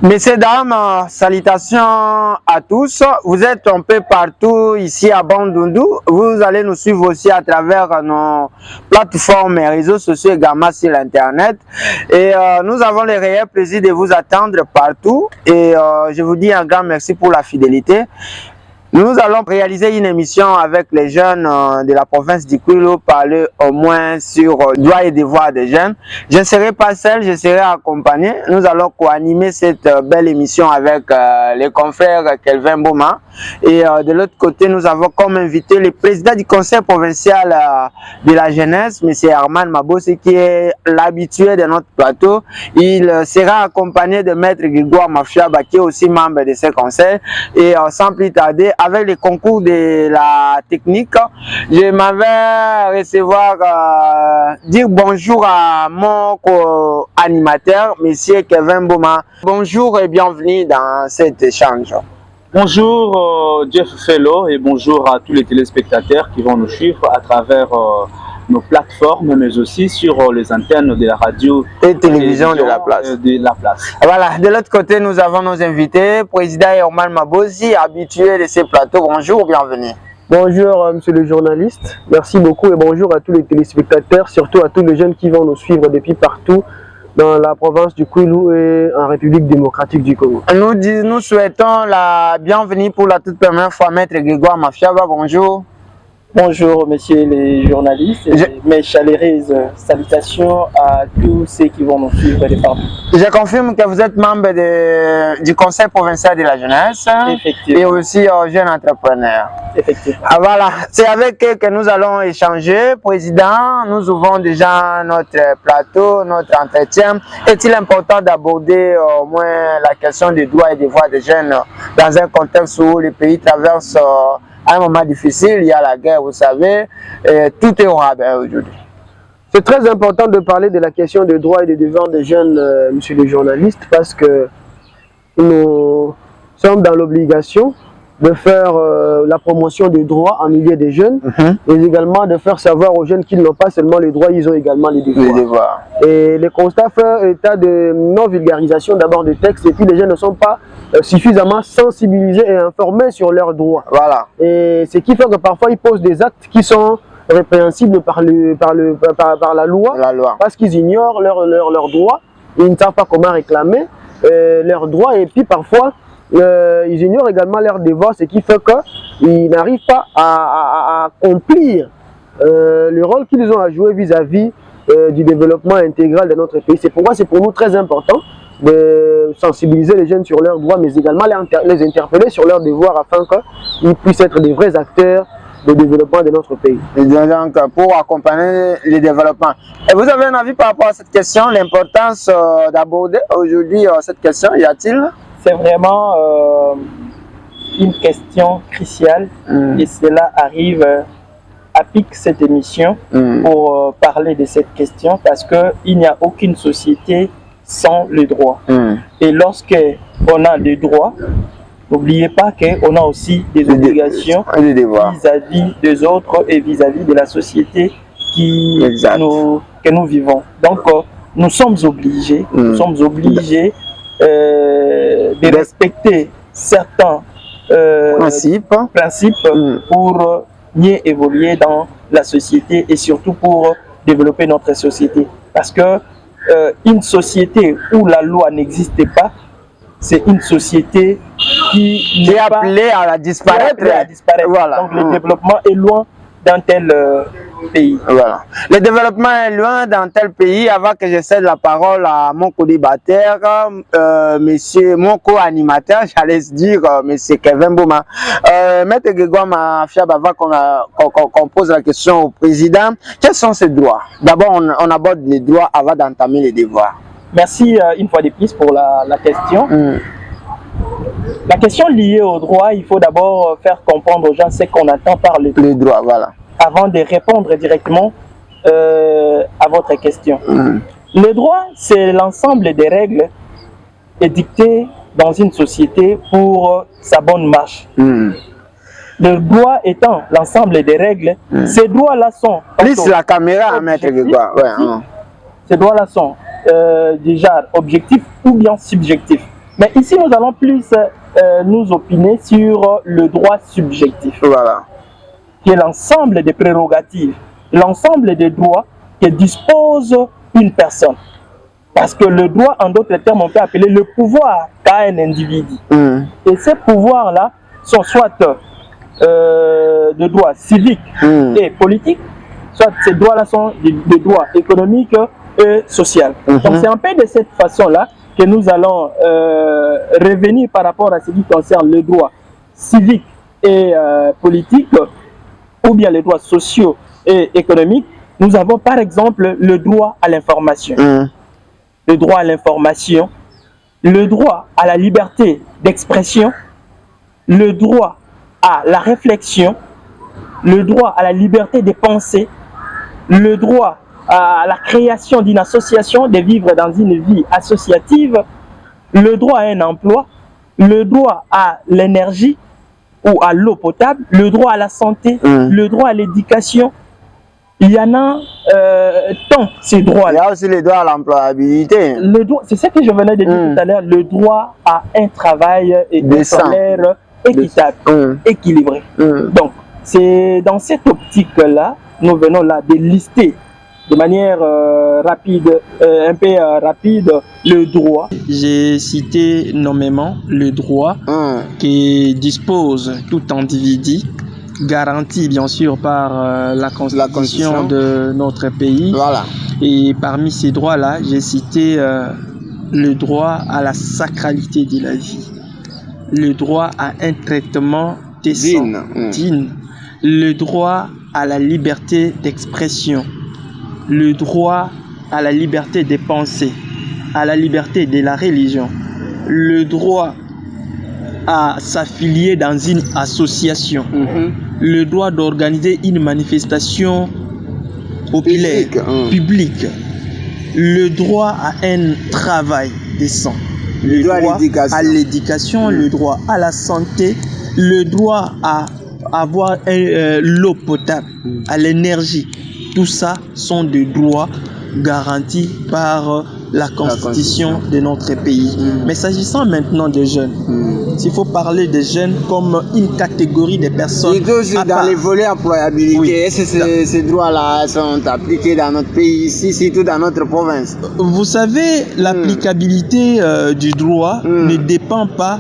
Messieurs, dames, salutations à tous. Vous êtes un peu partout ici à Bandundu. Vous allez nous suivre aussi à travers nos plateformes et réseaux sociaux également sur Internet. Et nous avons le réel plaisir de vous attendre partout. Et je vous dis un grand merci pour la fidélité. Nous allons réaliser une émission avec les jeunes de la province du Kwilu, parler au moins sur droits et devoirs des jeunes. Je ne serai pas seul, je serai accompagné. Nous allons co-animer cette belle émission avec les confrères Kelvin Bouma. Et de l'autre côté, nous avons comme invité le président du conseil provincial de la jeunesse, M. Arman Mabossi, qui est l'habitué de notre plateau. Il sera accompagné de Maître Grégoire Mafiaba, qui est aussi membre de ce conseil. Et sans plus tarder, avec le concours de la technique, je m'en vais recevoir, dire bonjour à mon co-animateur, M. Kelvin Bouma. Bonjour et bienvenue dans cet échange. Bonjour Jeff Fellow et bonjour à tous les téléspectateurs qui vont nous suivre à travers nos plateformes, mais aussi sur les antennes de la radio et télévision de la place. Voilà, de l'autre côté, nous avons nos invités, président Arman Mabossi, habitué de ces plateaux. Bonjour, bienvenue. Bonjour monsieur le journaliste, merci beaucoup et bonjour à tous les téléspectateurs, surtout à tous les jeunes qui vont nous suivre depuis partout dans la province du Kwilu et en République démocratique du Congo. Nous souhaitons la bienvenue pour la toute première fois, Maître Grégoire Mafiaba. Bonjour. Bonjour messieurs les journalistes, mes chaleureuses salutations à tous ceux qui vont nous suivre de partout. Je confirme que vous êtes membre du conseil provincial de la jeunesse et aussi jeune entrepreneur. Effectivement. Ah, voilà, c'est avec eux que nous allons échanger. Président, nous ouvrons déjà notre plateau, notre entretien. Est-il important d'aborder au moins la question des droits et devoirs des jeunes dans un contexte où le pays traverse un moment difficile, il y a la guerre, vous savez, et tout est au rabais aujourd'hui. C'est très important de parler de la question des droits et des devoirs des jeunes, monsieur le journaliste, parce que nous sommes dans l'obligation de faire la promotion des droits en milieu des jeunes et également de faire savoir aux jeunes qu'ils n'ont pas seulement les droits, ils ont également les devoirs. Et les constats font état de non-vulgarisation d'abord des textes et puis les jeunes ne sont pas suffisamment sensibilisés et informés sur leurs droits. Voilà. Et ce qui fait que parfois ils posent des actes qui sont répréhensibles par la loi. Parce qu'ils ignorent leurs droits, ils ne savent pas comment réclamer leurs droits et puis parfois ils ignorent également leurs devoirs, ce qui fait qu'ils n'arrivent pas à accomplir le rôle qu'ils ont à jouer vis-à-vis du développement intégral de notre pays. C'est pourquoi c'est pour nous très important de sensibiliser les jeunes sur leurs droits, mais également les interpeller sur leurs devoirs afin qu'ils puissent être des vrais acteurs de développement de notre pays. Et donc, pour accompagner le développement. Et vous avez un avis par rapport à cette question, l'importance d'aborder aujourd'hui cette question, y a-t-il? C'est vraiment une question cruciale et cela arrive à pic cette émission pour parler de cette question parce qu'il n'y a aucune société sans les droits. Et lorsqu'on a des droits, n'oubliez pas qu'on a aussi des obligations vis-à-vis des autres et vis-à-vis de la société que nous vivons. Donc nous sommes obligés, de respecter certains principes pour mieux évoluer dans la société et surtout pour développer notre société. Parce que une société où la loi n'existe pas, c'est une société qui est appelée à disparaître. Voilà. Donc le développement est loin dans tel pays. Voilà. Le développement est loin dans tel pays. Avant que je cède la parole à mon co-débatteur, mon co-animateur, j'allais dire, monsieur Kelvin Bouma. Maître Grégoire Mafiaba, avant qu'on pose la question au président, quels sont ces droits? D'abord, on aborde les droits avant d'entamer les devoirs. Merci une fois de plus pour la question. La question liée aux droits, il faut d'abord faire comprendre aux gens ce qu'on attend par les droits. Voilà. Avant de répondre directement à votre question. Le droit, c'est l'ensemble des règles édictées dans une société pour sa bonne marche. Le droit étant l'ensemble des règles, ces droits-là sont... Plus la caméra à mettre Grégoire. Ces droits-là sont déjà objectifs ou bien subjectifs. Mais ici, nous allons plus nous opiner sur le droit subjectif. Voilà. Qui est l'ensemble des prérogatives, l'ensemble des droits que dispose une personne. Parce que le droit, en d'autres termes, on peut appeler le pouvoir qu'a un individu. Et ces pouvoirs-là sont soit de droits civiques et politiques, soit ces droits-là sont des droits économiques et sociaux. Donc c'est un peu de cette façon-là que nous allons revenir par rapport à ce qui concerne le droit civique et politique, ou bien les droits sociaux et économiques. Nous avons par exemple le droit à l'information. Le droit à l'information, le droit à la liberté d'expression, le droit à la réflexion, le droit à la liberté de penser, le droit à la création d'une association, de vivre dans une vie associative, le droit à un emploi, le droit à l'énergie ou à l'eau potable, le droit à la santé, le droit à l'éducation. Il y en a tant, ces droits-là. Il y a aussi le droit à l'employabilité. C'est ce que je venais de dire tout à l'heure, le droit à un travail et un salaire équitable, équilibré. Donc, c'est dans cette optique-là, nous venons là de lister de manière rapide, un peu rapide, le droit. J'ai cité nommément le droit qui dispose tout individu, garanti bien sûr par la constitution de notre pays. Voilà. Et parmi ces droits-là, j'ai cité le droit à la sacralité de la vie, le droit à un traitement décent, digne, le droit à la liberté d'expression, le droit à la liberté de penser, à la liberté de la religion, le droit à s'affilier dans une association, le droit d'organiser une manifestation populaire, publique, le droit à un travail décent, le droit à l'éducation, le droit à la santé, le droit à avoir l'eau potable, à l'énergie. Tout ça sont des droits garantis par la constitution de notre pays. Mais s'agissant maintenant des jeunes, s'il faut parler des jeunes comme une catégorie de personnes. Et toujours dans les volets employabilité, est-ce que ces droits-là sont appliqués dans notre pays, ici, surtout dans notre province? Vous savez, l'applicabilité du droit ne dépend pas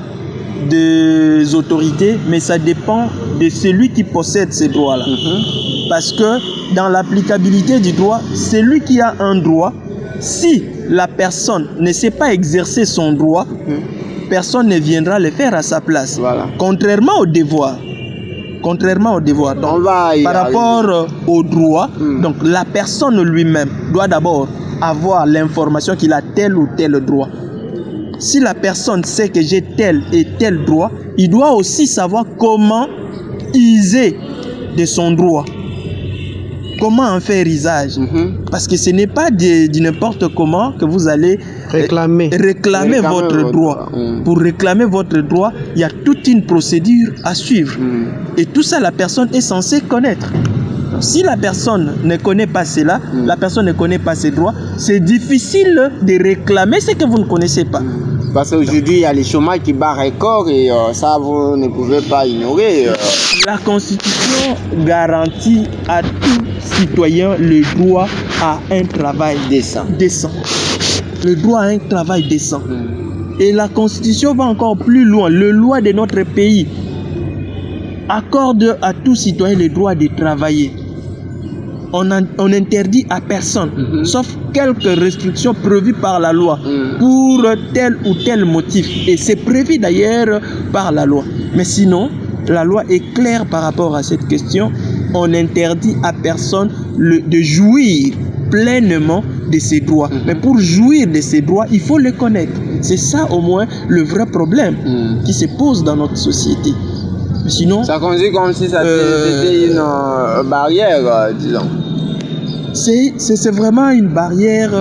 des autorités, mais ça dépend de celui qui possède ces droits-là. Parce que dans l'applicabilité du droit, celui qui a un droit, si la personne ne sait pas exercer son droit, personne ne viendra le faire à sa place. Voilà. Contrairement au devoir. Donc, par rapport au droit, donc la personne lui-même doit d'abord avoir l'information qu'il a tel ou tel droit. Si la personne sait que j'ai tel et tel droit, il doit aussi savoir comment user de son droit. Comment en faire usage. Parce que ce n'est pas de n'importe comment que vous allez réclamer votre droit. Pour réclamer votre droit, il y a toute une procédure à suivre. Et tout ça, la personne est censée connaître. Si la personne ne connaît pas cela, la personne ne connaît pas ses droits, c'est difficile de réclamer ce que vous ne connaissez pas. Parce qu'aujourd'hui, il y a les chômages qui battent record et ça, vous ne pouvez pas ignorer. La Constitution garantit à tout citoyen le droit à un travail décent. Le droit à un travail décent. Et la Constitution va encore plus loin. Le loi de notre pays accorde à tout citoyen le droit de travailler. On interdit à personne, sauf quelques restrictions prévues par la loi pour tel ou tel motif. Et c'est prévu d'ailleurs par la loi. Mais sinon, la loi est claire par rapport à cette question. On interdit à personne de jouir pleinement de ses droits. Mais pour jouir de ses droits, il faut les connaître. C'est ça au moins le vrai problème qui se pose dans notre société. Sinon, ça conduit comme si ça c'était une barrière, disons. C'est vraiment une barrière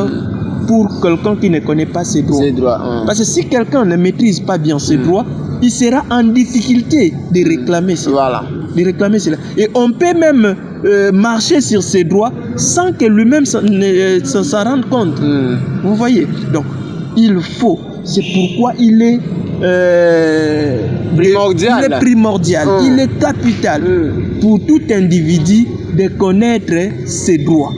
pour quelqu'un qui ne connaît pas ses droits. Parce que si quelqu'un ne maîtrise pas bien ses droits, il sera en difficulté de réclamer cela. Et on peut même marcher sur ses droits sans que lui-même s'en rende compte. Vous voyez? Donc, il faut C'est pourquoi il est primordial. Il est primordial, il est capital pour tout individu de connaître ses droits.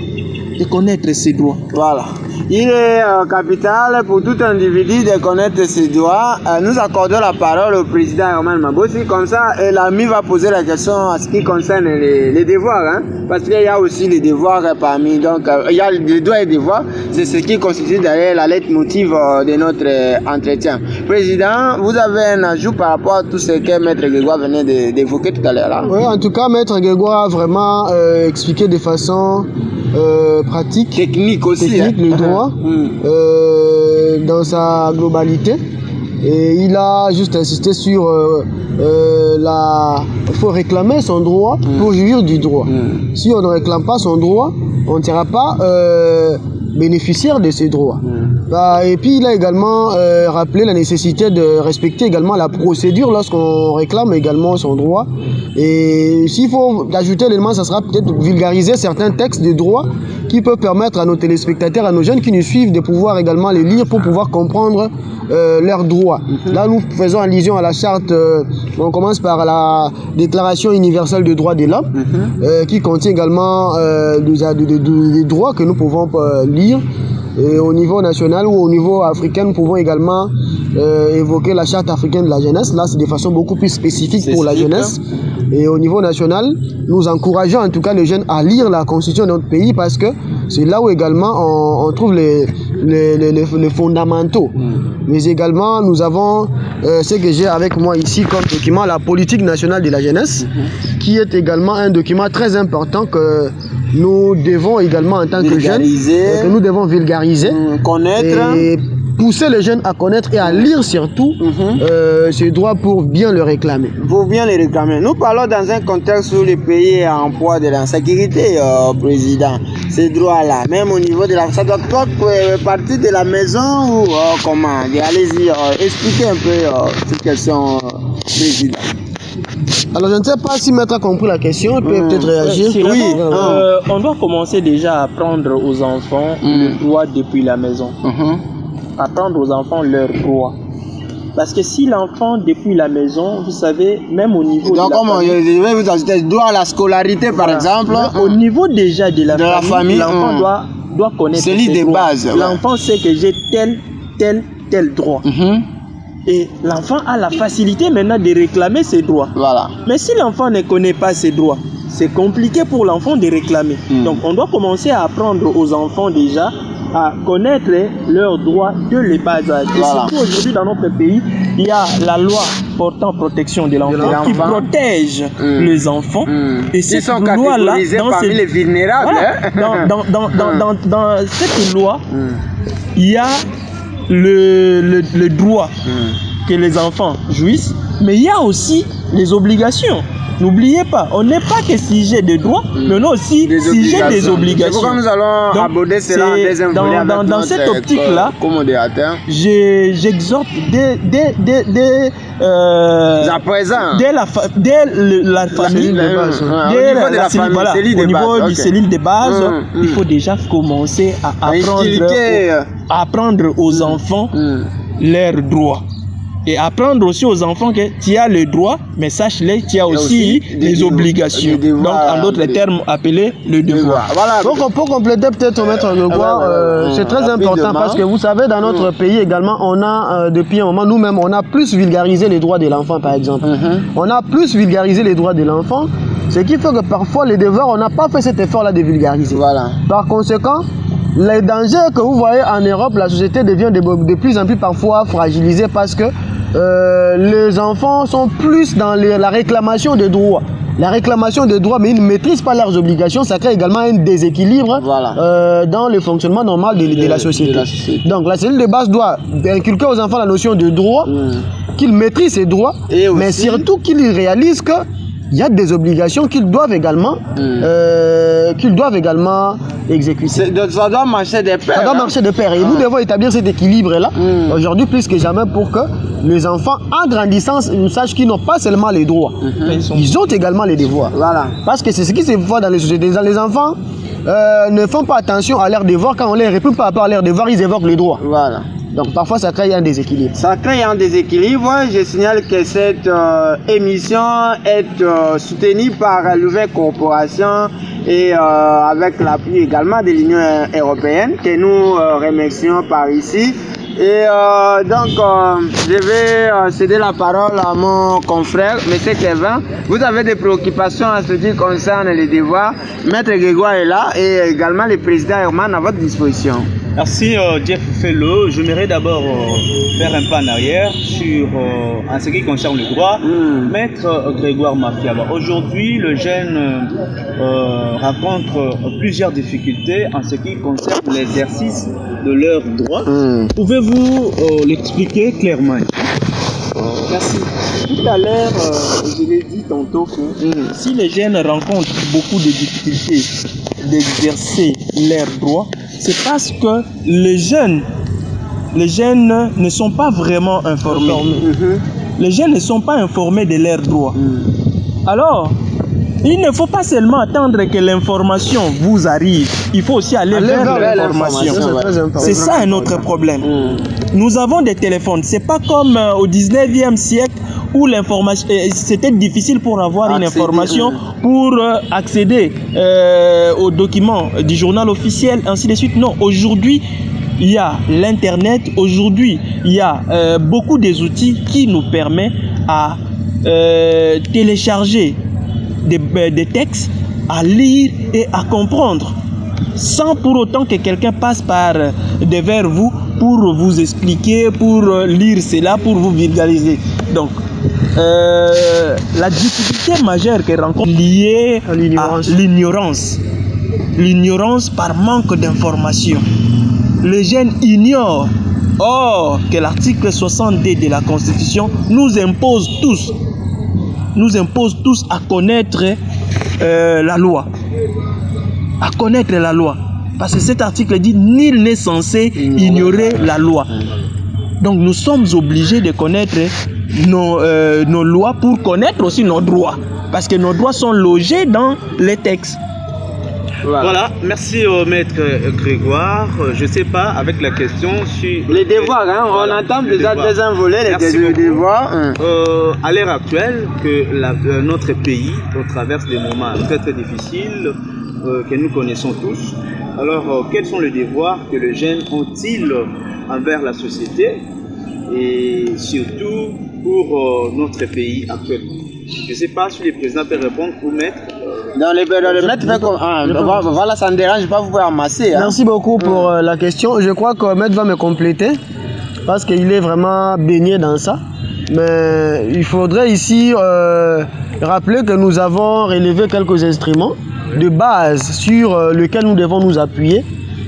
De connaître ses droits. Voilà. Il est capital pour tout individu de connaître ses droits. Nous accordons la parole au président Roman Mabossi. Comme ça, l'ami va poser la question à ce qui concerne les devoirs. Hein? Parce qu'il y a aussi les devoirs parmi. Donc, il y a les droits et les devoirs. C'est ce qui constitue d'ailleurs la leitmotiv de notre entretien. Président, vous avez un ajout par rapport à tout ce que Maître Grégoire venait d'évoquer tout à l'heure là? Oui, en tout cas, Maître Grégoire a vraiment expliqué de façon pratique, technique aussi, le droit dans sa globalité. Et il a juste insisté sur il faut réclamer son droit pour jouir du droit. Si on ne réclame pas son droit, on ne sera pas bénéficiaire de ses droits. Et puis il a également rappelé la nécessité de respecter également la procédure lorsqu'on réclame également son droit. Et s'il faut ajouter l'élément, ça sera peut-être vulgariser certains textes de droit qui peuvent permettre à nos téléspectateurs, à nos jeunes qui nous suivent de pouvoir également les lire pour pouvoir comprendre leurs droits. Là, nous faisons allusion à la charte, on commence par la Déclaration universelle des droits de l'homme, qui contient également des droits que nous pouvons lire. Et au niveau national ou au niveau africain, nous pouvons également évoquer la charte africaine de la jeunesse. Là, c'est de façon beaucoup plus spécifique pour la jeunesse. Et au niveau national, nous encourageons en tout cas les jeunes à lire la constitution de notre pays parce que c'est là où également on trouve les fondamentaux. Mais également, nous avons ce que j'ai avec moi ici comme document, la politique nationale de la jeunesse, qui est également un document très important que nous devons également en tant que jeunes, que nous devons vulgariser, connaître et pousser les jeunes à connaître et à lire surtout ces droits pour bien le réclamer. Pour bien les réclamer. Nous parlons dans un contexte où le pays est en proie de l'insécurité, président. Ces droits-là, même au niveau de la... Ça doit pas partir de la maison ou comment? Allez-y, expliquez un peu cette question, président. Alors, je ne sais pas si Maître a compris la question, il peut peut-être réagir. Oui, on doit commencer déjà à apprendre aux enfants le droit depuis la maison. Apprendre aux enfants leurs droits. Parce que si l'enfant, depuis la maison, vous savez, même au niveau donc, je vais vous ajouter, droit à la scolarité, par exemple. Au niveau déjà de la famille, l'enfant doit connaître ses droits. C'est des bases. L'enfant sait que j'ai tel droit. Et l'enfant a la facilité maintenant de réclamer ses droits. Voilà. Mais si l'enfant ne connaît pas ses droits, c'est compliqué pour l'enfant de réclamer. Donc on doit commencer à apprendre aux enfants déjà à connaître leurs droits dès le bas âge. Et surtout aujourd'hui dans notre pays, il y a la loi portant protection de l'enfant qui protège les enfants. Et cette loi-là, parmi les vulnérables. Dans cette loi, il y a le droit que les enfants jouissent, mais il y a aussi les obligations. N'oubliez pas, on n'est pas que sujet de droits, mais on a aussi sujet des obligations. C'est pourquoi nous allons aborder cela en deuxième volet dans cette optique-là, j'exhorte dès la famille, au niveau des cellules de base, il faut déjà commencer à apprendre aux enfants leurs droits. Et apprendre aussi aux enfants que tu as le droit, mais sache-le, tu as aussi des obligations. Donc, en d'autres termes, appelé le devoir. Voilà. Donc, pour compléter peut-être, Maître Grégoire, c'est très important parce que vous savez, dans notre pays également, on a, depuis un moment, nous-mêmes, on a plus vulgarisé les droits de l'enfant, par exemple. On a plus vulgarisé les droits de l'enfant, ce qui fait que parfois, les devoirs, on n'a pas fait cet effort-là de vulgariser. Voilà. Par conséquent, les dangers que vous voyez en Europe, la société devient de plus en plus parfois fragilisée parce que les enfants sont plus dans la réclamation des droits. La réclamation des droits, mais ils ne maîtrisent pas leurs obligations, ça crée également un déséquilibre dans le fonctionnement normal de la société. Donc la cellule de base doit inculquer aux enfants la notion de droit, qu'ils maîtrisent ces droits, mais surtout qu'ils réalisent que il y a des obligations qu'ils doivent également exécuter. Ça doit marcher de pair. Ça doit marcher de pair. Et nous devons établir cet équilibre-là, aujourd'hui plus que jamais, pour que les enfants, en grandissant, nous sachent qu'ils n'ont pas seulement les droits, ils ont également les devoirs. Voilà. Parce que c'est ce qui se voit dans les sociétés. Les enfants ne font pas attention à leurs devoirs. Quand on les réprime par rapport à leurs devoirs, ils évoquent les droits. Voilà. Donc parfois ça crée un déséquilibre. Ça crée un déséquilibre. Je signale que cette émission est soutenue par l'Ouvert Corporation et avec l'appui également de l'Union européenne que nous remercions par ici. Et donc, je vais céder la parole à mon confrère, M. Kevin. Vous avez des préoccupations en ce qui concerne les devoirs. Maître Grégoire est là et également le président Herman à votre disposition. Merci Jeff Fellow. J'aimerais d'abord faire un pas en arrière sur en ce qui concerne le droit. Maître Grégoire Mafiaba, aujourd'hui le jeune rencontre plusieurs difficultés en ce qui concerne l'exercice de leurs droits. Pouvez-vous l'expliquer clairement? Merci. Tout à l'heure, je l'ai dit tantôt que si les jeunes rencontrent beaucoup de difficultés d'exercer leurs droits, c'est parce que les jeunes ne sont pas vraiment informés. Les jeunes ne sont pas informés de leurs droits. Alors, il ne faut pas seulement attendre que l'information vous arrive, il faut aussi aller vers l'information. C'est ça un autre problème. Nous avons des téléphones, c'est pas comme au 19e siècle où l'information c'était difficile pour avoir une information, pour accéder aux documents du journal officiel, ainsi de suite. Non, aujourd'hui, il y a l'internet, aujourd'hui, il y a beaucoup des outils qui nous permettent à télécharger des textes, à lire et à comprendre, sans pour autant que quelqu'un passe par devers vous pour vous expliquer, pour lire cela, pour vous vulgariser. Donc, la difficulté majeure que rencontre liée à l'ignorance. L'ignorance par manque d'information. Les jeunes ignorent. Or, que l'article 60D de la Constitution nous impose tous à connaître la loi. À connaître la loi. Parce que cet article dit nul n'est censé ignorer la loi. Donc nous sommes obligés de connaître nos lois pour connaître aussi nos droits. Parce que nos droits sont logés dans les textes. Voilà, merci au maître Grégoire. Je ne sais pas, avec la question sur... Les devoirs, hein, on entend déjà désenvoler les devoirs. À l'heure actuelle, que notre pays traverse des moments très très difficiles que nous connaissons tous. Alors, quels sont les devoirs que les jeunes ont-ils envers la société et surtout pour notre pays actuellement? Je ne sais pas si le président peut répondre ou maître. Dans le maître fait comme... voilà, ça ne dérange pas, vous pouvez ramasser. Hein. Merci beaucoup pour la question. Je crois que le maître va me compléter parce qu'il est vraiment baigné dans ça. Mais il faudrait ici rappeler que nous avons relevé quelques instruments de base sur lesquels nous devons nous appuyer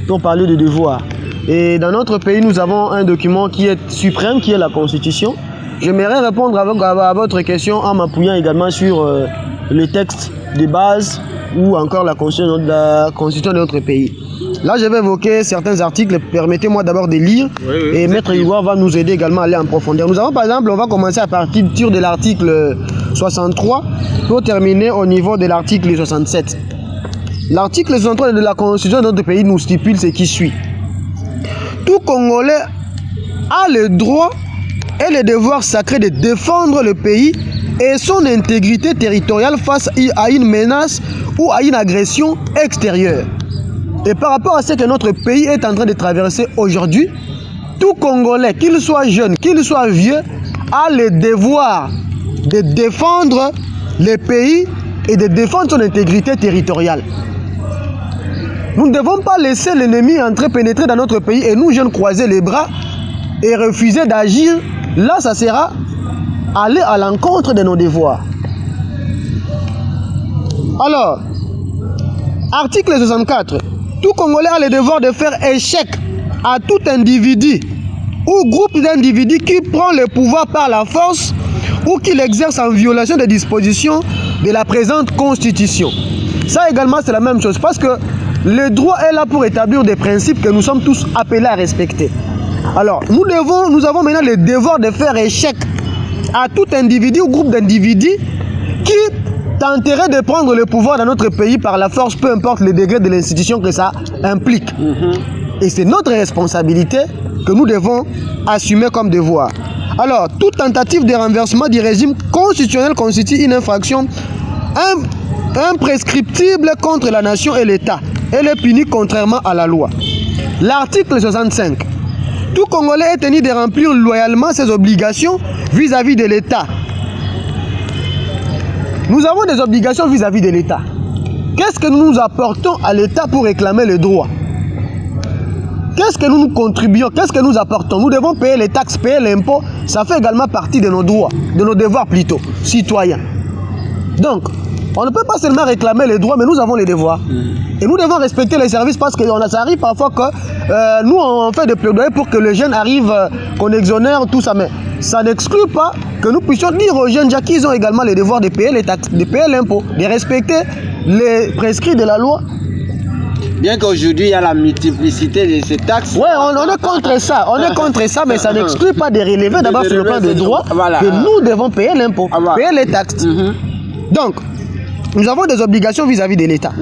pour parler de devoirs. Et dans notre pays, nous avons un document qui est suprême, qui est la Constitution. J'aimerais répondre à votre question en m'appuyant également sur le texte de base ou encore la Constitution de notre pays. Là, je vais évoquer certains articles. Permettez-moi d'abord de lire et Maître Grégoire va nous aider également à aller en profondeur. Nous avons par exemple, on va commencer à partir de l'article 63 pour terminer au niveau de l'article 67. L'article 63 de la Constitution de notre pays nous stipule ce qui suit. Tout Congolais a le droit et le devoir sacré de défendre le pays et son intégrité territoriale face à une menace ou à une agression extérieure. Et par rapport à ce que notre pays est en train de traverser aujourd'hui, tout Congolais, qu'il soit jeune, qu'il soit vieux, a le devoir de défendre le pays et de défendre son intégrité territoriale. Nous ne devons pas laisser l'ennemi entrer, pénétrer dans notre pays et nous, jeunes, croiser les bras et refuser d'agir. Là, ça sera aller à l'encontre de nos devoirs. Alors, article 64. Tout Congolais a le devoir de faire échec à tout individu ou groupe d'individus qui prend le pouvoir par la force ou qui l'exerce en violation des dispositions de la présente Constitution. Ça également, c'est la même chose parce que le droit est là pour établir des principes que nous sommes tous appelés à respecter. Alors, nous avons maintenant le devoir de faire échec à tout individu ou groupe d'individus qui tenterait de prendre le pouvoir dans notre pays par la force, peu importe le degré de l'institution que ça implique. Et c'est notre responsabilité que nous devons assumer comme devoir. Alors, toute tentative de renversement du régime constitutionnel constitue une infraction imprescriptible contre la nation et l'État. Elle est punie contrairement à la loi. L'article 65. Tout Congolais est tenu de remplir loyalement ses obligations vis-à-vis de l'État. Nous avons des obligations vis-à-vis de l'État. Qu'est-ce que nous apportons à l'État pour réclamer les droits? Qu'est-ce que nous contribuons? Qu'est-ce que nous apportons? Nous devons payer les taxes, payer l'impôt. Ça fait également partie de nos droits, de nos devoirs plutôt, citoyens. Donc, on ne peut pas seulement réclamer les droits, mais nous avons les devoirs. Et nous devons respecter les services parce que ça arrive parfois que nous, on fait des plaidoyers pour que les jeunes arrivent, qu'on exonère tout ça. Mais ça n'exclut pas que nous puissions dire aux jeunes qu'ils ont également les devoirs de payer les taxes, de payer l'impôt, de respecter les prescrits de la loi. Bien qu'aujourd'hui, il y a la multiplicité de ces taxes. Oui, on est contre ça. On est contre ça, mais ça n'exclut pas de relever d'abord sur le plan des droits que nous devons payer l'impôt, payer les taxes. Donc, nous avons des obligations vis-à-vis de l'État.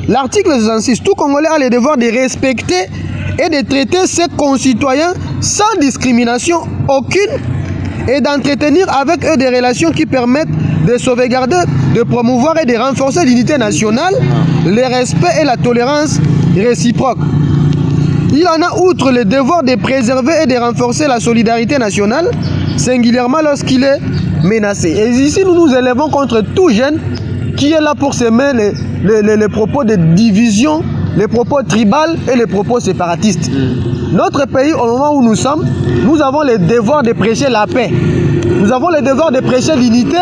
L'article 66, tout Congolais a le devoir de respecter et de traiter ses concitoyens sans discrimination aucune et d'entretenir avec eux des relations qui permettent de sauvegarder, de promouvoir et de renforcer l'unité nationale, le respect et la tolérance réciproque. Il en a outre le devoir de préserver et de renforcer la solidarité nationale, singulièrement lorsqu'il est menacé. Et ici, nous nous élevons contre tout jeune qui est là pour semer les propos de division, les propos tribales et les propos séparatistes. Notre pays, au moment où nous sommes, nous avons le devoir de prêcher la paix. Nous avons le devoir de prêcher l'unité.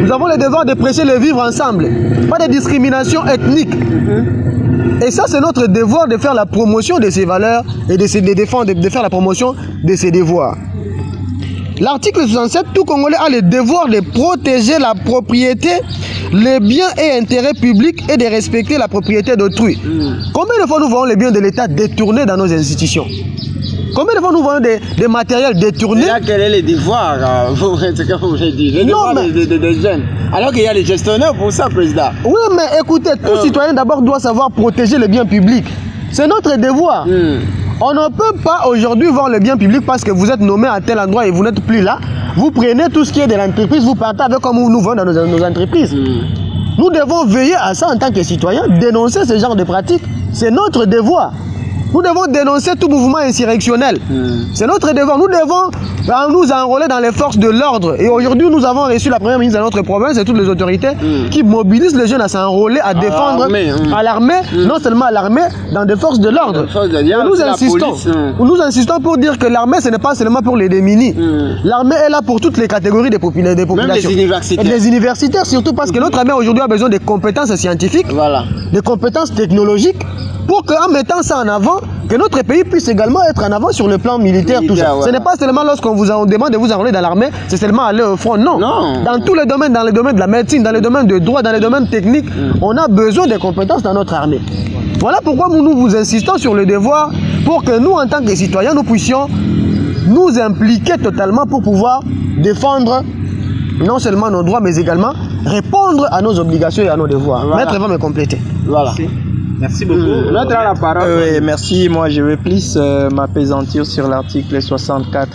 Nous avons le devoir de prêcher le vivre ensemble. Pas de discrimination ethnique. Et ça, c'est notre devoir de faire la promotion de ces valeurs et de défendre, de faire la promotion de ces devoirs. L'article 67, tout Congolais a le devoir de protéger la propriété, les biens et intérêts publics et de respecter la propriété d'autrui. Combien de fois nous voyons les biens de l'État détournés dans nos institutions? Combien de fois nous voyons des matériels détournés? Là, quel est le devoir? C'est ce que vous voulez dire. Le devoir des jeunes. Alors qu'il y a les gestionnaires pour ça, président. Oui, mais écoutez, tout citoyen d'abord doit savoir protéger les biens publics. C'est notre devoir. On ne peut pas aujourd'hui voir le bien public parce que vous êtes nommé à tel endroit et vous n'êtes plus là. Vous prenez tout ce qui est de l'entreprise, vous partez avec comme nous voyons dans nos entreprises. Nous devons veiller à ça en tant que citoyens, dénoncer ce genre de pratiques. C'est notre devoir. Nous devons dénoncer tout mouvement insurrectionnel. C'est notre devoir. Nous devons nous enrôler dans les forces de l'ordre. Et aujourd'hui, nous avons reçu la première ministre de notre province et toutes les autorités qui mobilisent les jeunes à s'enrôler, à défendre à l'armée, non seulement à l'armée, dans des forces de l'ordre. Nous insistons pour dire que l'armée, ce n'est pas seulement pour les démunis. L'armée est là pour toutes les catégories des populations. Même les universitaires. Et les universitaires, surtout parce que notre armée aujourd'hui a besoin de compétences scientifiques, de compétences technologiques, pour qu'en mettant ça en avant, que notre pays puisse également être en avant sur le plan militaire, tout ça. Ce n'est pas seulement lorsqu'on vous demande de vous enrôler dans l'armée, c'est seulement aller au front, non. Dans tous les domaines, dans les domaines de la médecine, dans les domaines de droit, dans les domaines techniques, on a besoin des compétences dans notre armée. Voilà pourquoi nous vous insistons sur le devoir pour que nous, en tant que citoyens, nous puissions nous impliquer totalement pour pouvoir défendre non seulement nos droits, mais également répondre à nos obligations et à nos devoirs. Maître va me compléter. Voilà. Merci beaucoup. Notre la parole. Oui, merci. Moi, je vais plus m'appesantir sur l'article 64.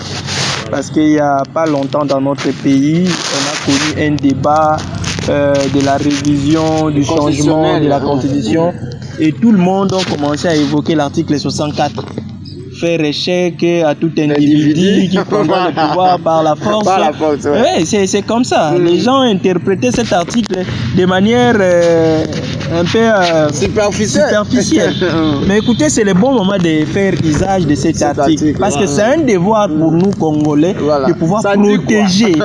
Parce qu'il n'y a pas longtemps dans notre pays, on a connu un débat de la révision, du changement de la Constitution. Et tout le monde a commencé à évoquer l'article 64. Faire échec à tout individu qui prendra le pouvoir par la force. Ouais, c'est comme ça. Les gens interprétaient cet article de manière un peu superficielle. Mais écoutez, c'est le bon moment de faire usage de cet article. Parce que c'est un devoir pour nous, Congolais, de pouvoir protéger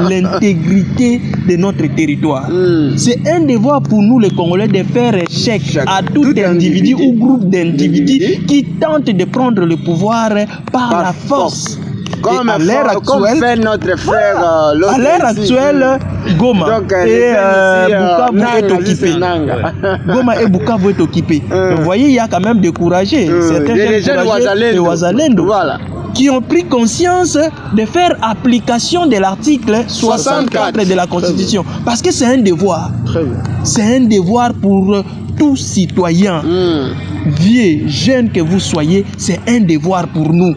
l'intégrité de notre territoire. C'est un devoir pour nous, les Congolais, de faire échec à tout individu ou groupe d'individus qui tente de prendre le pouvoir par la force. Comme à l'heure actuelle, fait notre frère à l'heure actuelle, Goma et Bukavu est occupé. Goma et Bukavu est occupé. Vous voyez, il y a quand même découragé certains jeunes Wazalendo qui ont pris conscience de faire application de l'article 64 de la Constitution. Parce que c'est un devoir. C'est un devoir pour tout citoyen. vieux, jeune que vous soyez, c'est un devoir pour nous.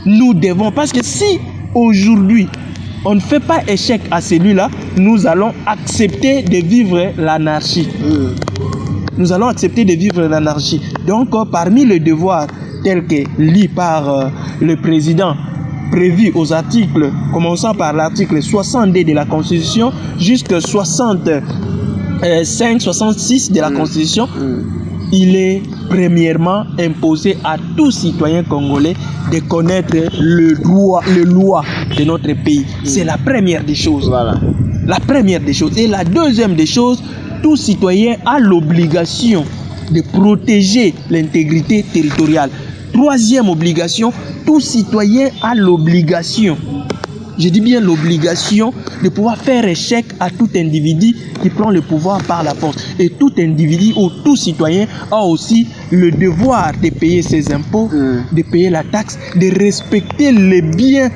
Nous devons, parce que si aujourd'hui on ne fait pas échec à celui-là, nous allons accepter de vivre l'anarchie. Nous allons accepter de vivre l'anarchie. Donc, parmi les devoirs tels que lits par le président, prévus aux articles, commençant par l'article 60D de la Constitution jusqu'à 65, 66 de la Constitution, il est premièrement imposé à tout citoyen congolais de connaître les lois de notre pays. C'est la première des choses. Voilà. La première des choses. Et la deuxième des choses, tout citoyen a l'obligation de protéger l'intégrité territoriale. Troisième obligation, tout citoyen a l'obligation, je dis bien l'obligation, de pouvoir faire échec à tout individu qui prend le pouvoir par la force. Et tout individu ou tout citoyen a aussi le devoir de payer ses impôts, de payer la taxe, de respecter les biens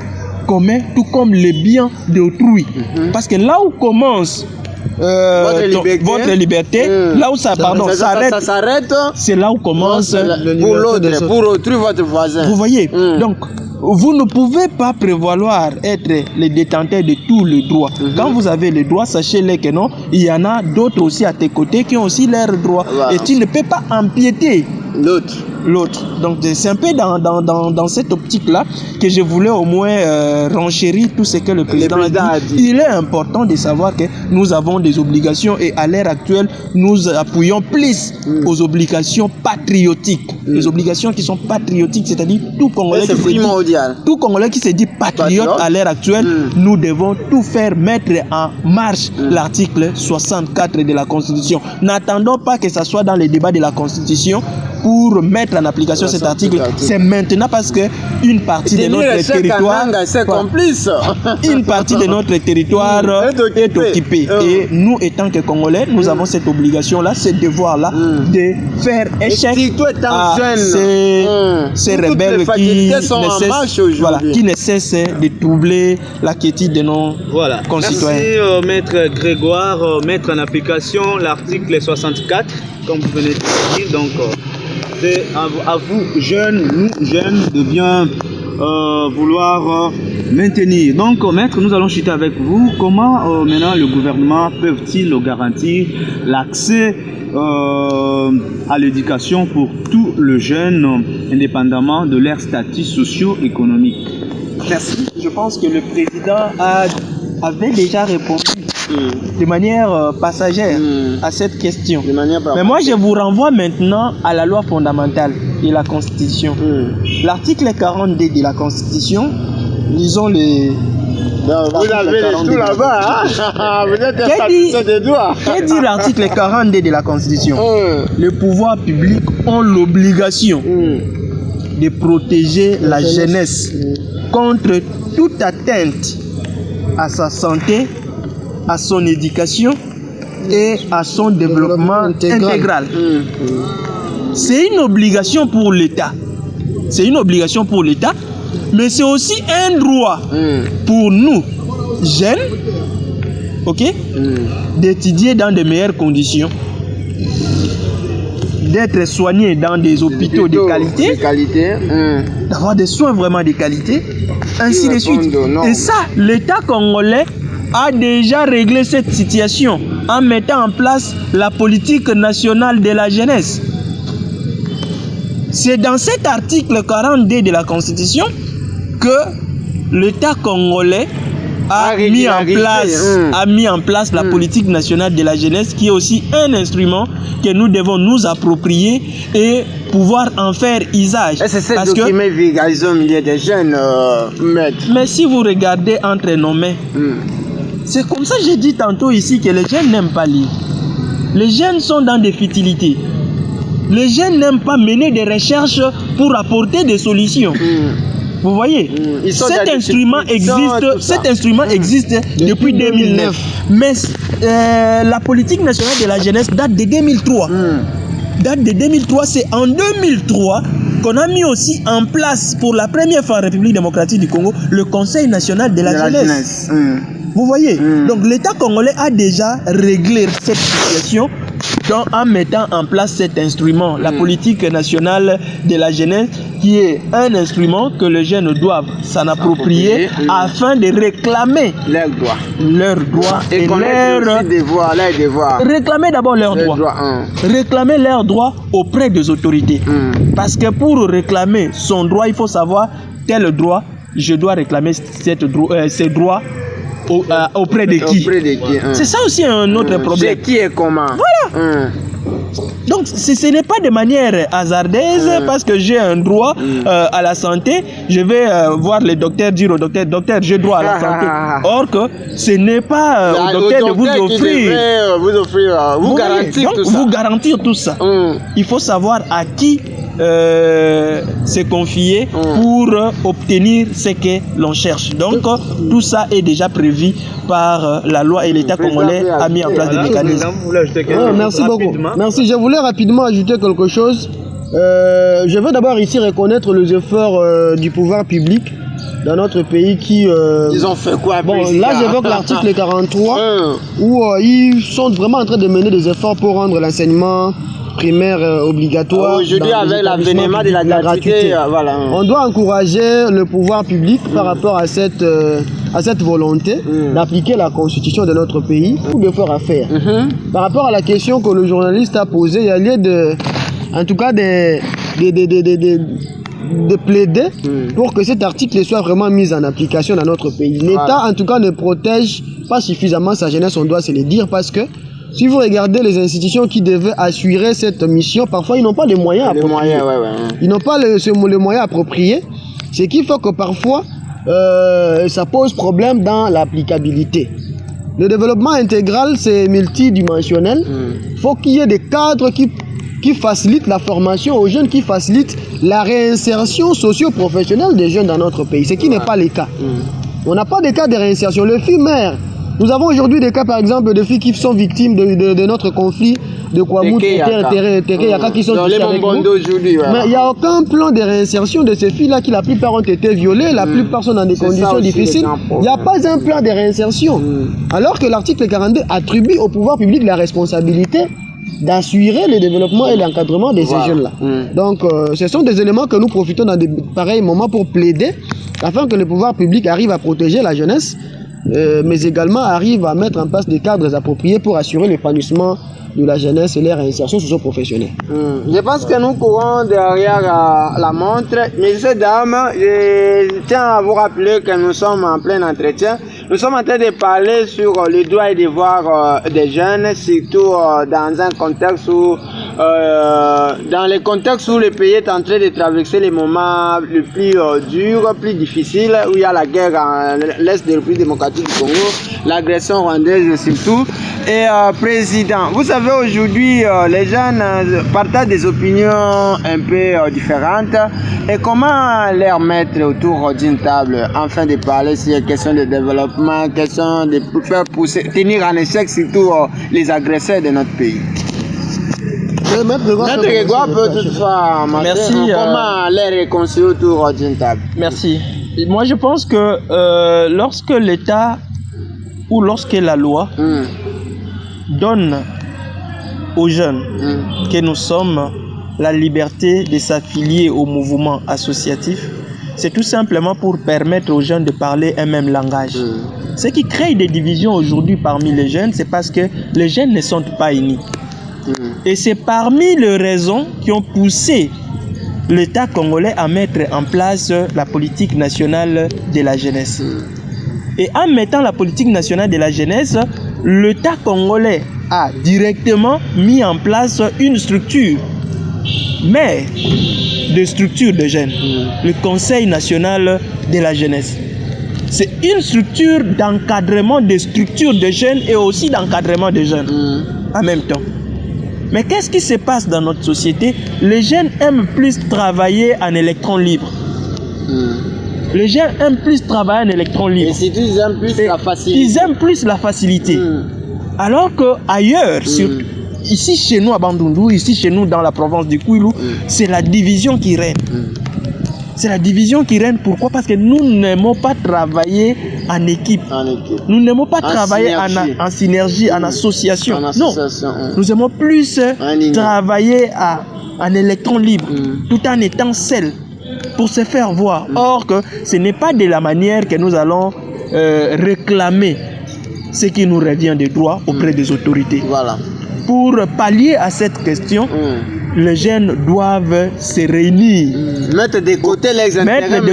communs, tout comme les biens d'autrui. Parce que là où commence votre liberté, là où ça s'arrête, c'est là où commence pour l'autre, pour autrui, votre voisin. Vous voyez, donc vous ne pouvez pas prévaloir être le détenteur de tous les droits. Quand vous avez les droits, sachez-le que non, il y en a d'autres aussi à tes côtés qui ont aussi leurs droits. Et tu ne peux pas empiéter l'autre. Donc c'est un peu dans cette optique-là que je voulais au moins renchérir tout ce que le président a dit. Il est important de savoir que nous avons des obligations et à l'heure actuelle, nous appuyons plus aux obligations patriotiques. Les obligations qui sont patriotiques, c'est-à-dire tout Congolais qui se dit patriote à l'heure actuelle, nous devons tout faire mettre en marche l'article 64 de la Constitution. N'attendons pas que ça soit dans les débats de la Constitution pour mettre en application cet article. C'est maintenant parce que une partie de notre territoire, une partie de notre territoire est occupée. Et nous, étant que Congolais, nous avons cette obligation-là, ce devoir-là de faire échec à ces rebelles qui ne cessent de troubler la quiétude de nos concitoyens. Merci, Maître Grégoire. Mettre en application l'article 64, comme vous venez de dire. Donc, c'est à vous, jeunes, nous, jeunes, de bien vouloir maintenir. Donc, maître, nous allons chuter avec vous. Comment maintenant le gouvernement peut-il garantir l'accès à l'éducation pour tous les jeunes, indépendamment de leur statut socio-économique? Merci. Je pense que le président avait déjà répondu de manière passagère à cette question. Mais moi, je vous renvoie maintenant à la loi fondamentale et la Constitution. L'article 42 de la Constitution, lisons les... Vous avez tout là-bas, hein? Vous êtes des doigts. Que dit l'article 42 de la Constitution? Les pouvoirs publics ont l'obligation de protéger la jeunesse contre toute atteinte à sa santé, à son éducation et à son développement intégral. C'est une obligation pour l'État. C'est une obligation pour l'État, mais c'est aussi un droit pour nous, jeunes, d'étudier dans de meilleures conditions, d'être soignés dans des hôpitaux de qualité, d'avoir des soins vraiment de qualité, ainsi de suite. Et ça, l'État congolais a déjà réglé cette situation en mettant en place la politique nationale de la jeunesse. C'est dans cet article 42 de la Constitution que l'État congolais a mis en place la politique nationale de la jeunesse, qui est aussi un instrument que nous devons nous approprier et pouvoir en faire usage. Et c'est ce document vulgarisé au milieu des jeunes, maître. Mais si vous regardez entre nos mains, c'est comme ça que j'ai dit tantôt ici que les jeunes n'aiment pas lire. Les jeunes sont dans des futilités. Les jeunes n'aiment pas mener des recherches pour apporter des solutions. Vous voyez, cet instrument existe depuis 2009. Mais la politique nationale de la jeunesse date de 2003. C'est en 2003 qu'on a mis aussi en place pour la première fois en République démocratique du Congo le Conseil national de la jeunesse. Vous voyez, donc l'État congolais a déjà réglé cette situation Donc, en mettant en place cet instrument, la politique nationale de la jeunesse, qui est un instrument que les jeunes doivent s'en approprier afin de réclamer leurs droits et leurs devoirs. Réclamer d'abord leurs droits. Réclamer leurs droits auprès des autorités. Parce que pour réclamer son droit, il faut savoir tel droit, je dois réclamer ces droits auprès de qui. C'est ça aussi un autre problème. C'est qui et comment. Voilà. Donc ce n'est pas de manière hasardeuse parce que j'ai un droit à la santé, je vais voir le docteur, dire au docteur, docteur, j'ai droit à la santé. Or que ce n'est pas au docteur de vous offrir, vous garantir tout ça. Il faut savoir à qui se confier pour obtenir ce que l'on cherche. Donc tout ça est déjà prévu par la loi et l'État congolais a mis en place des mécanismes. Merci beaucoup. Merci. Je voulais rapidement ajouter quelque chose. Je veux d'abord ici reconnaître les efforts du pouvoir public dans notre pays qui... Ils ont fait quoi? Bon, là j'évoque l'article 43 où ils sont vraiment en train de mener des efforts pour rendre l'enseignement primaire obligatoire. Aujourd'hui, avec l'avènement de la gratuité, voilà. On doit encourager le pouvoir public par rapport à cette volonté d'appliquer la constitution de notre pays. Beaucoup d'efforts à faire. Par rapport à la question que le journaliste a posée, il y a lieu de plaider pour que cet article soit vraiment mis en application dans notre pays. L'État, en tout cas, ne protège pas suffisamment sa jeunesse, on doit se le dire, parce que si vous regardez les institutions qui devaient assurer cette mission, parfois ils n'ont pas les moyens appropriés. Ils n'ont pas les moyens appropriés, ce qui fait que parfois ça pose problème dans l'applicabilité. Le développement intégral, c'est multidimensionnel. Il faut qu'il y ait des cadres qui facilitent la formation aux jeunes, qui facilitent la réinsertion socio-professionnelle des jeunes dans notre pays, ce qui n'est pas le cas. On n'a pas de cas de réinsertion. Le FIMER, nous avons aujourd'hui des cas, par exemple, de filles qui sont victimes de notre conflit de Kwamut et Tereyaka qui sont touchées avec nous. Mais il n'y a aucun plan de réinsertion de ces filles-là qui, la plupart, ont été violées, la plupart sont dans des conditions difficiles. Il n'y a pas un plan de réinsertion. Alors que l'article 42 attribue au pouvoir public la responsabilité d'assurer le développement et l'encadrement de ces jeunes-là. Donc, ce sont des éléments que nous profitons dans de pareils moments pour plaider afin que le pouvoir public arrive à protéger la jeunesse, mais également arrive à mettre en place des cadres appropriés pour assurer l'épanouissement de la jeunesse et leur insertion socio-professionnelle. Je pense que nous courons derrière la montre. Messieurs, dames, je tiens à vous rappeler que nous sommes en plein entretien. Nous sommes en train de parler sur les droits et devoirs des jeunes, surtout dans un contexte où, dans les contextes où le pays est en train de traverser les moments les plus durs, plus difficiles, où il y a la guerre à l'est de la République démocratique du Congo, l'agression rwandaise surtout. Et président, vous savez aujourd'hui les jeunes partagent des opinions un peu différentes. Et comment les mettre autour d'une table afin de parler sur les questions de développement, questions de faire pousser, tenir en échec surtout les agresseurs de notre pays? Notre Grégoire peut toutefois comment les réconcilier autour d'une table? Merci. Moi je pense que lorsque l'État ou lorsque la loi donne aux jeunes que nous sommes la liberté de s'affilier au mouvement associatif, c'est tout simplement pour permettre aux jeunes de parler un même langage. Ce qui crée des divisions aujourd'hui parmi les jeunes, c'est parce que les jeunes ne sont pas unis. Et c'est parmi les raisons qui ont poussé l'État congolais à mettre en place la politique nationale de la jeunesse. Et en mettant la politique nationale de la jeunesse, l'État congolais a directement mis en place une structure, mais de structure de jeunes, le Conseil national de la jeunesse. C'est une structure d'encadrement des structures de jeunes et aussi d'encadrement des jeunes en même temps. Mais qu'est-ce qui se passe dans notre société? Les jeunes aiment plus travailler en électron libre. Les jeunes aiment plus travailler en électron libre. Et si ils aiment plus la facilité. Ils aiment plus la facilité. Alors qu'ailleurs, ici chez nous à Bandundu, ici chez nous dans la province du Kwilu, c'est la division qui règne. C'est la division qui règne. Pourquoi? Parce que nous n'aimons pas travailler en équipe. Nous n'aimons pas travailler en synergie, en association. Non, nous aimons plus travailler en électron libre, tout en étant seul, pour se faire voir. Or, que ce n'est pas de la manière que nous allons réclamer ce qui nous revient de droit auprès des autorités. Voilà. Pour pallier à cette question, les jeunes doivent se réunir. Mettre de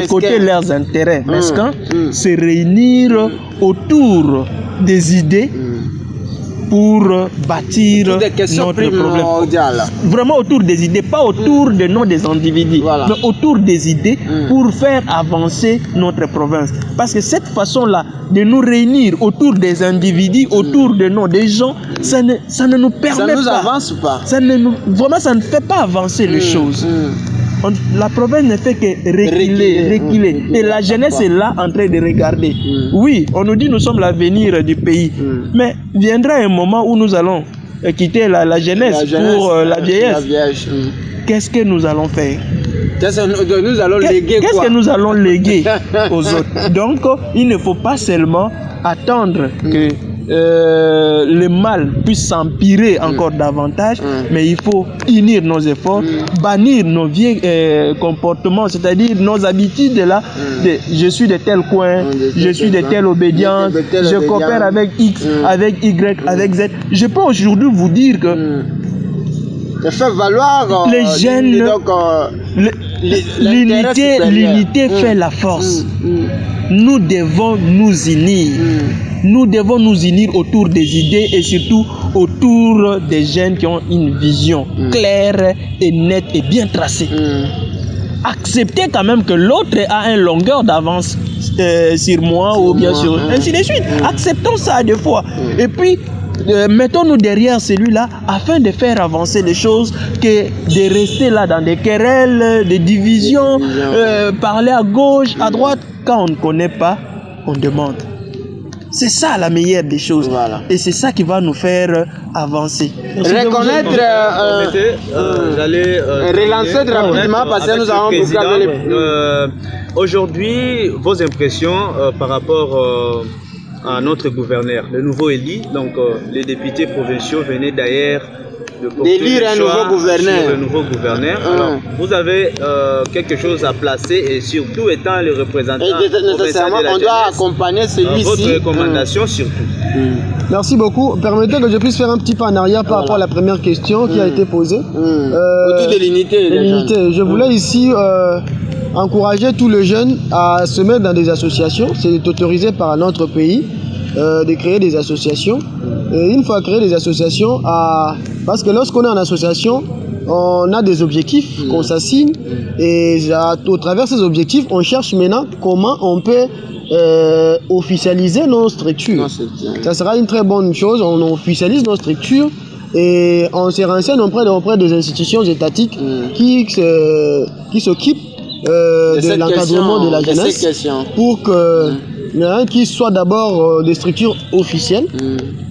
côté leurs intérêts mesquins. Se réunir autour des idées pour bâtir notre problème. Vraiment autour des idées, pas autour des noms des individus, mais autour des idées pour faire avancer notre province. Parce que cette façon-là de nous réunir autour des individus, autour des noms des gens, ça ne nous permet pas. Ça nous avance pas. Vraiment, ça ne fait pas avancer les choses. La province ne fait que reculer. Et la jeunesse est là en train de regarder. Oui, on nous dit nous sommes l'avenir du pays. Mais viendra un moment où nous allons quitter la jeunesse pour la vieillesse. Qu'est-ce que nous allons faire? Qu'est-ce que nous allons léguer aux autres? Donc, il ne faut pas seulement attendre que le mal puisse s'empirer encore davantage, mais il faut unir nos efforts, bannir nos vieux comportements, c'est-à-dire nos habitudes là, je suis de tel coin, je suis de telle obédience, je coopère avec X, avec Y, avec Z. Je peux aujourd'hui vous dire que fait valoir les jeunes, l'unité fait la force. Nous devons nous unir. Nous devons nous unir autour des idées et surtout autour des jeunes qui ont une vision claire et nette et bien tracée. Accepter quand même que l'autre a une longueur d'avance sur moi ou bien sur... Ainsi de suite. Acceptons ça des fois. Et puis, mettons-nous derrière celui-là afin de faire avancer les choses que de rester là dans des querelles, des divisions, parler à gauche, à droite. Quand on ne connaît pas, on demande. C'est ça la meilleure des choses. Voilà. Et c'est ça qui va nous faire avancer. Reconnaître, relancer rapidement parce que nous avons beaucoup aujourd'hui, vos impressions par rapport à notre gouverneur, le nouveau élu. Donc, les députés provinciaux venaient d'ailleurs d'élire un nouveau gouverneur. Le nouveau gouverneur. Alors, vous avez quelque chose à placer et surtout étant le représentant. Et nécessairement, on doit accompagner celui-ci. Votre recommandation surtout. Merci beaucoup. Permettez que je puisse faire un petit pas en arrière par rapport à la première question qui a été posée. Autour de l'unité. Je voulais ici encourager tous les jeunes à se mettre dans des associations. C'est autorisé par notre pays de créer des associations. Et une fois créé des associations, parce que lorsqu'on est en association, on a des objectifs qu'on s'assigne et au travers de ces objectifs, on cherche maintenant comment on peut officialiser nos structures. Ça sera une très bonne chose, on officialise nos structures et on se renseigne auprès des institutions étatiques qui s'occupent de l'encadrement de la jeunesse pour que qui soient d'abord des structures officielles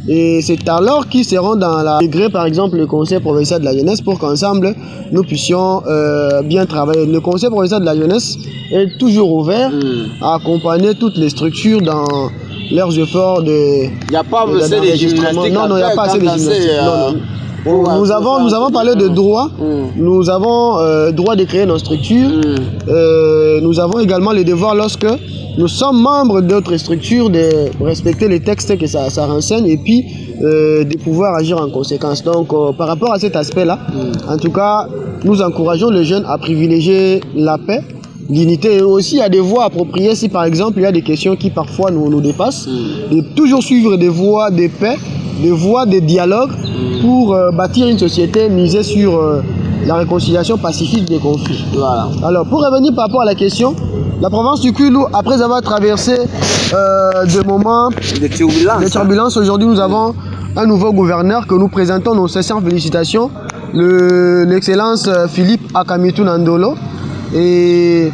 et c'est alors qu'ils seront dans la degré par exemple le conseil provincial de la jeunesse pour qu'ensemble nous puissions bien travailler. Le conseil provincial de la jeunesse est toujours ouvert à accompagner toutes les structures dans leurs efforts de... Il n'y a pas assez de gymnastique. Non, il n'y a pas assez de gymnastique. Nous avons parlé de droit. Nous avons droit de créer nos structures. Nous avons également le devoir lorsque nous sommes membres d'autres structures de respecter les textes que ça renseigne et puis de pouvoir agir en conséquence. Donc par rapport à cet aspect-là, en tout cas, nous encourageons les jeunes à privilégier la paix, l'unité et aussi à des voies appropriées si par exemple il y a des questions qui parfois nous dépassent, de toujours suivre des voies de paix, des voies de dialogue pour bâtir une société misée sur la réconciliation pacifique des conflits. Voilà. Alors pour revenir par rapport à la question, la province du Kwilu, après avoir traversé des moments de turbulence, aujourd'hui nous avons un nouveau gouverneur que nous présentons nos sincères félicitations, l'excellence Philippe Akamitu Nandolo. Et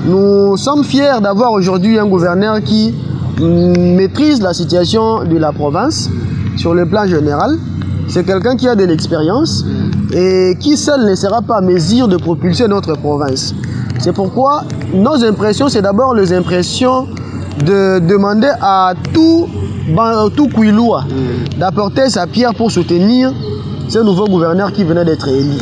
nous sommes fiers d'avoir aujourd'hui un gouverneur qui maîtrise la situation de la province sur le plan général. C'est quelqu'un qui a de l'expérience et qui seul ne sera pas à mesure de propulser notre province. C'est pourquoi nos impressions, c'est d'abord les impressions de demander à tout Kouiloua d'apporter sa pierre pour soutenir ce nouveau gouverneur qui venait d'être élu.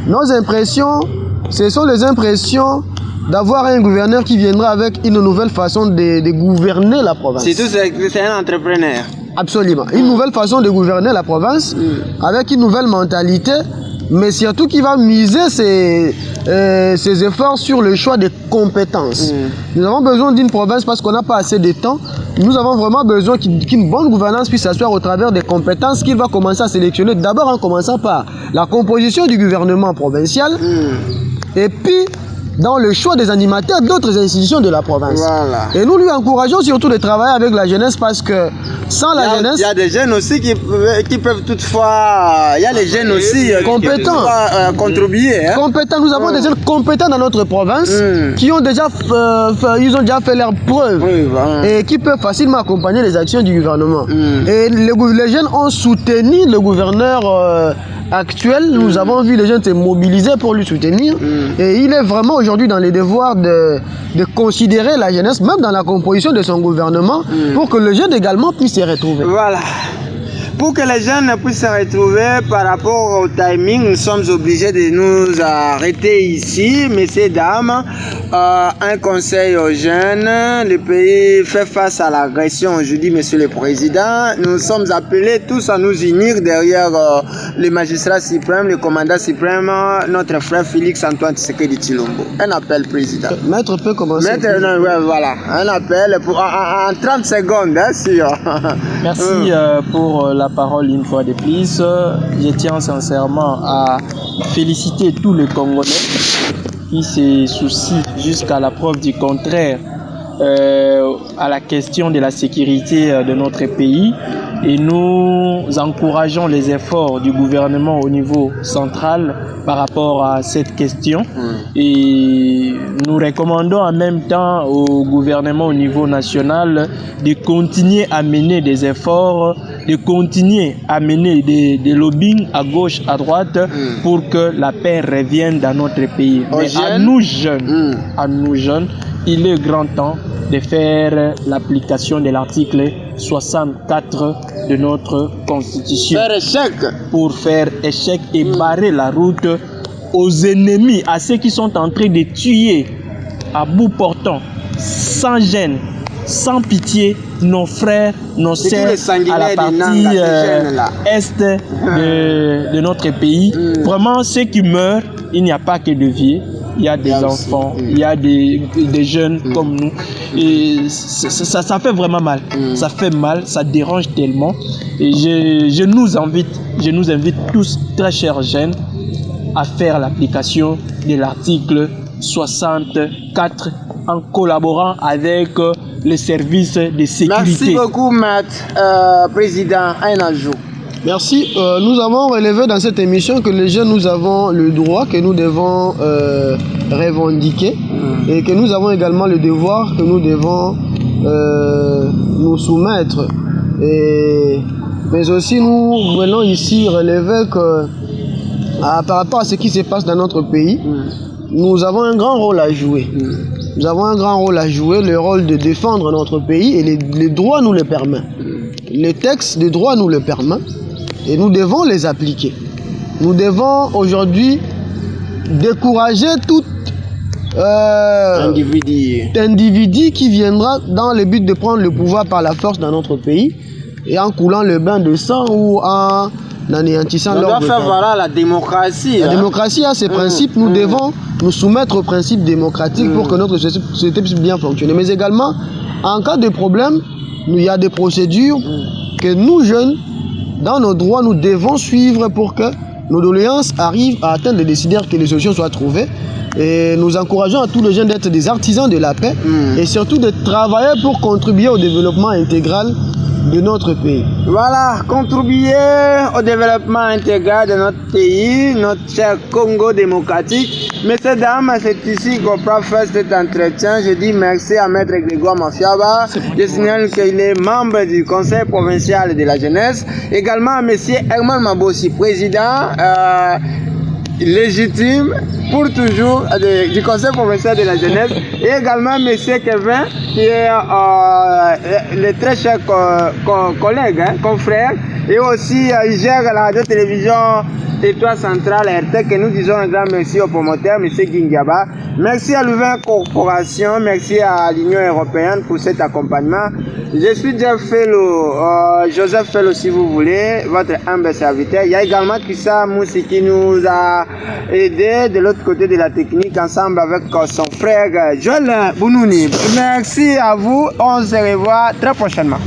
Nos impressions, ce sont les impressions d'avoir un gouverneur qui viendra avec une nouvelle façon de gouverner la province. C'est un entrepreneur. Absolument. Une nouvelle façon de gouverner la province avec une nouvelle mentalité, mais surtout qui va miser ses efforts sur le choix des compétences. Nous avons besoin d'une province parce qu'on n'a pas assez de temps. Nous avons vraiment besoin qu'une bonne gouvernance puisse s'asseoir au travers des compétences qu'il va commencer à sélectionner. D'abord en commençant par la composition du gouvernement provincial et puis dans le choix des animateurs d'autres institutions de la province. Voilà. Et nous lui encourageons surtout de travailler avec la jeunesse parce que sans la jeunesse... Il y a des jeunes aussi qui peuvent toutefois... Il y a les jeunes aussi compétents. Qui contribuer. Hein? Compétents. Nous avons des jeunes compétents dans notre province qui ont déjà fait leurs preuves et qui peuvent facilement accompagner les actions du gouvernement. Et les jeunes ont soutenu le gouverneur actuel. Nous avons vu les jeunes se mobiliser pour lui soutenir. Et il est vraiment aujourd'hui dans les devoirs de considérer la jeunesse, même dans la composition de son gouvernement, pour que le jeune également puisse se retrouver. Voilà. Pour que les jeunes puissent se retrouver par rapport au timing, nous sommes obligés de nous arrêter ici. Messieurs, dames, un conseil aux jeunes. Le pays fait face à l'agression aujourd'hui, Monsieur le Président. Nous sommes appelés tous à nous unir derrière le magistrat suprême, le commandant suprême, notre frère Félix Antoine Tshisekedi Tshilombo. Un appel, Président. Maître peut commencer. Voilà, un appel en 30 secondes, hein, sûr. Merci pour la parole une fois de plus. Je tiens sincèrement à féliciter tous les Congolais qui se soucient jusqu'à la preuve du contraire à la question de la sécurité de notre pays. Et nous encourageons les efforts du gouvernement au niveau central par rapport à cette question. Et nous recommandons en même temps au gouvernement au niveau national de continuer à mener des efforts, de continuer à mener des lobbying à gauche, à droite pour que la paix revienne dans notre pays. Mais à nous jeunes, il est grand temps de faire l'application de l'article 64 de notre Constitution. Faire échec. Pour faire échec et barrer la route aux ennemis, à ceux qui sont en train de tuer à bout portant, sans gêne, sans pitié, nos frères, nos sœurs à la partie est de notre pays. Vraiment, ceux qui meurent, il n'y a pas que de vieux. Il y a des enfants, il y a des jeunes comme nous. Et ça fait vraiment mal. Ça fait mal, ça dérange tellement. Et je nous invite tous, très chers jeunes, à faire l'application de l'article 64 en collaborant avec les services de sécurité. Merci beaucoup, Président. Un ajout. Merci. Nous avons relevé dans cette émission que les jeunes, nous avons le droit que nous devons revendiquer et que nous avons également le devoir que nous devons nous soumettre. Mais aussi, nous voulons ici relever que par rapport à ce qui se passe dans notre pays, nous avons un grand rôle à jouer. Nous avons un grand rôle à jouer, le rôle de défendre notre pays et les droits nous le permettent. Les textes de droit nous le permettent. Et nous devons les appliquer. Nous devons aujourd'hui décourager tout individu qui viendra dans le but de prendre le pouvoir par la force dans notre pays et en coulant le bain de sang ou en anéantissant l'ordre. On doit faire voilà la démocratie. La démocratie a ses principes. Nous devons nous soumettre aux principes démocratiques pour que notre société puisse bien fonctionner. Mais également, en cas de problème, il y a des procédures que nous, jeunes, dans nos droits, nous devons suivre pour que nos doléances arrivent à atteindre les décideurs, que les solutions soient trouvées. Et nous encourageons à tous les jeunes d'être des artisans de la paix et surtout de travailler pour contribuer au développement intégral de notre pays. Voilà, contribuer au développement intégral de notre pays, notre cher Congo démocratique. Messieurs, dames, c'est ici qu'on peut faire cet entretien. Je dis merci à Maître Grégoire Mafiaba. Je signale qu'il est membre du Conseil provincial de la jeunesse. Également à Monsieur Herman Mabossi, président légitime pour toujours du Conseil provincial de la jeunesse et également M. Kevin qui est le très cher collègue, confrère, et aussi il gère la radio-télévision Étoile Centrale RT, que nous disons un grand merci au promoteur, M. Gingiaba. Merci à Louvain Corporation, merci à l'Union Européenne pour cet accompagnement. Je suis Jeff Fellow, Joseph Fellow si vous voulez, votre humble serviteur. Il y a également Kissa Moussi qui nous a aidé de l'autre côté de la technique ensemble avec son frère Joël Bounouni. Merci à vous, on se revoit très prochainement.